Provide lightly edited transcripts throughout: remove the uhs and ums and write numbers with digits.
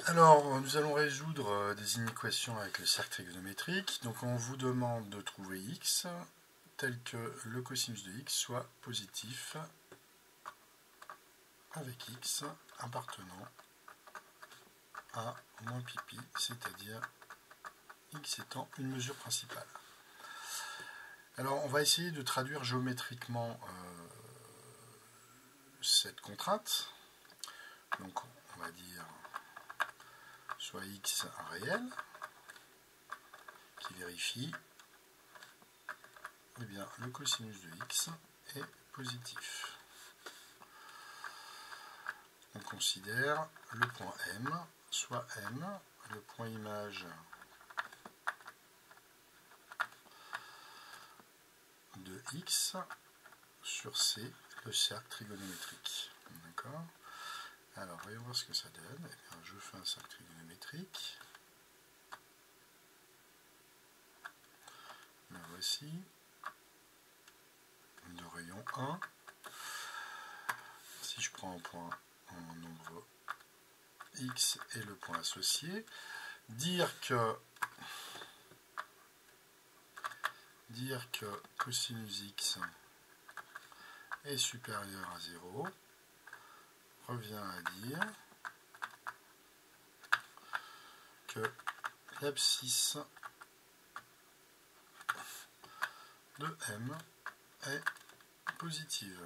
Alors, nous allons résoudre des inéquations avec le cercle trigonométrique. Donc, on vous demande de trouver x tel que le cosinus de x soit positif avec x appartenant à moins pi, c'est-à-dire x étant une mesure principale. Alors, on va essayer de traduire géométriquement cette contrainte. Donc, on va dire soit x un réel qui vérifie eh bien, le cosinus de x est positif. On considère le point M, soit M, le point image de x sur C, le cercle trigonométrique. D'accord ? Alors, voyons voir ce que ça donne. Eh bien, je fais un cercle trigonométrique. Le voici. De rayon 1. Si je prends un point en nombre x et le point associé, dire que cosinus x est supérieur à 0 revient à dire que l'abscisse de M est positive.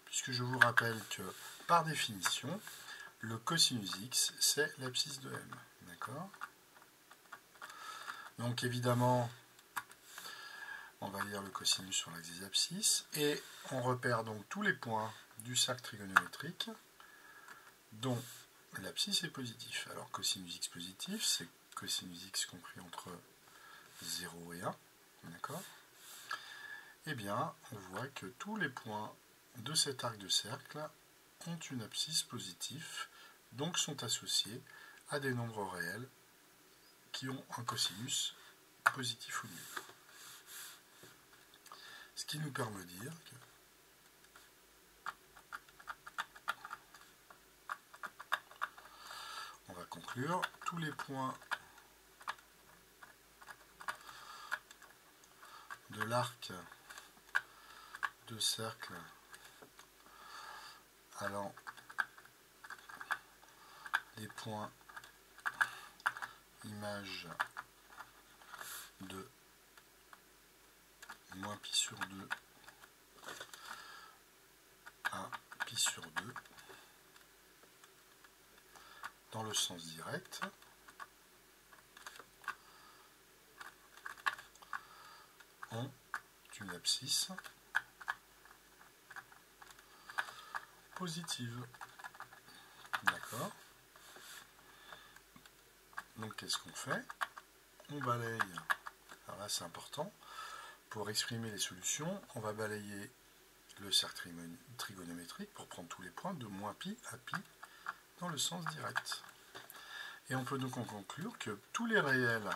Puisque je vous rappelle que, par définition, le cosinus x, c'est l'abscisse de M. D'accord ? Donc, évidemment, on va lire le cosinus sur l'axe des abscisses, et on repère donc tous les points du cercle trigonométrique dont l'abscisse est positif. Alors, cosinus x positif, c'est cosinus x compris entre 0 et 1. D'accord ? Eh bien, on voit que tous les points de cet arc de cercle ont une abscisse positive, donc sont associés à des nombres réels qui ont un cosinus positif ou nul. Ce qui nous permet de dire que on va conclure tous les points de l'arc de cercle allant des points image de moins pi sur 2 à pi sur 2 dans le sens direct ont une abscisse positive. D'accord ? Donc qu'est-ce qu'on fait ? On balaye. Alors là c'est important. Pour exprimer les solutions, on va balayer le cercle trigonométrique pour prendre tous les points de moins pi à pi dans le sens direct. Et on peut donc en conclure que tous les réels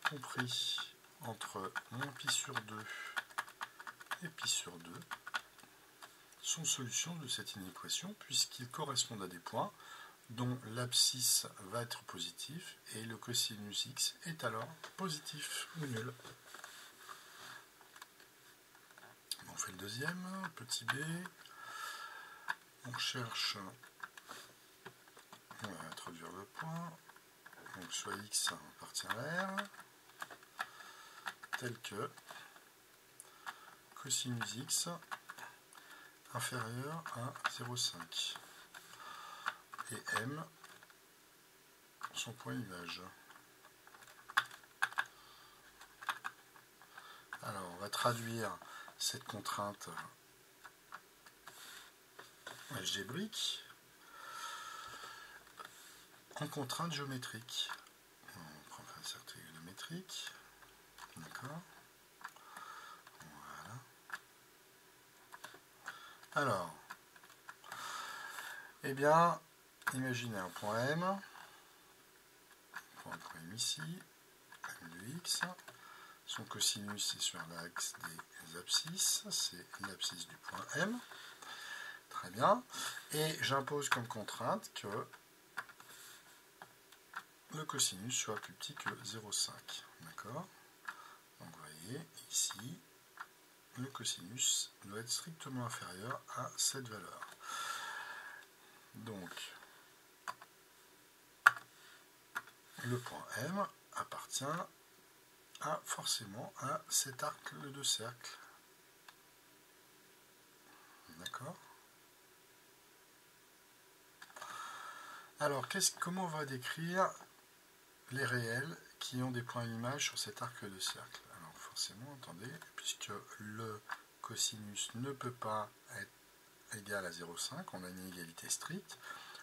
compris entre moins pi sur 2 et pi sur 2 sont solutions de cette inéquation puisqu'ils correspondent à des points dont l'abscisse va être positive et le cosinus x est alors positif ou nul. On fait le deuxième, petit b. On cherche, on va introduire le point, donc soit x appartient à R, tel que cosinus x inférieur à 0,5 et M son point image. Alors on va traduire cette contrainte algébrique en contrainte géométrique. On prend un cercle trigonométrique. D'accord. Voilà. Alors, eh bien, imaginez un point M. On prend un point M ici, M de x. Son cosinus est sur l'axe des abscisses, c'est l'abscisse du point M. Très bien. Et j'impose comme contrainte que le cosinus soit plus petit que 0,5. D'accord? Donc vous voyez, ici, le cosinus doit être strictement inférieur à cette valeur. Donc, le point M appartient forcément à cet arc de cercle. D'accord? Alors, comment on va décrire les réels qui ont des points d'image sur cet arc de cercle? Alors, forcément, attendez, puisque le cosinus ne peut pas être égal à 0,5, on a une inégalité stricte,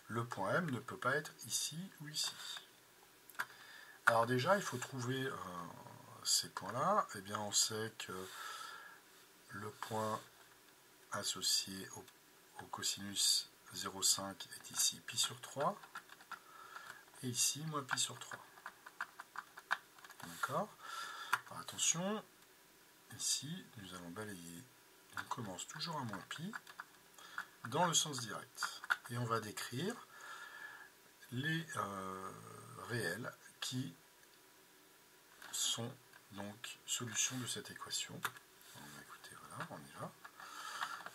le point M ne peut pas être ici ou ici. Alors déjà, il faut trouver ces points-là. Eh bien, on sait que le point associé au cosinus 0,5 est ici pi sur 3, et ici moins pi sur 3. D'accord? Alors attention, ici, nous allons balayer. On commence toujours à moins pi, dans le sens direct. Et on va décrire les réels qui sont donc solutions de cette équation. Donc, écoutez, voilà, on y va.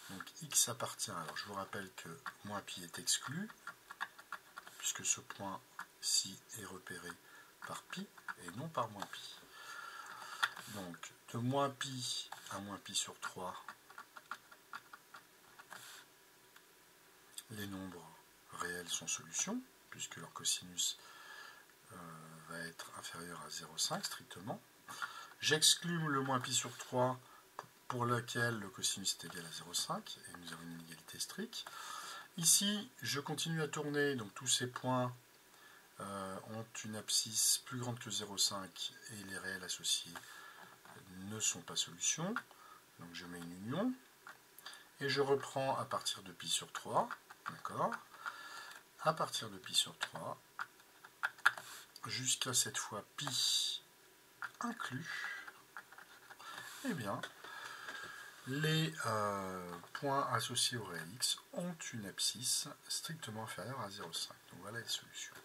Donc x appartient, alors je vous rappelle que moins pi est exclu, puisque ce point-ci est repéré par pi et non par moins pi. Donc de moins pi à moins pi sur 3, les nombres réels sont solutions, puisque leur cosinus va être inférieur à 0,5 strictement. J'exclus le moins pi sur 3 pour lequel le cosinus est égal à 0,5 et nous avons une inégalité stricte. Ici, je continue à tourner, donc tous ces points ont une abscisse plus grande que 0,5 et les réels associés ne sont pas solutions. Donc je mets une union et je reprends à partir de pi sur 3. D'accord? À partir de pi sur 3 jusqu'à cette fois pi inclus, eh bien, les points associés au réel x ont une abscisse strictement inférieure à 0,5. Donc voilà les solutions.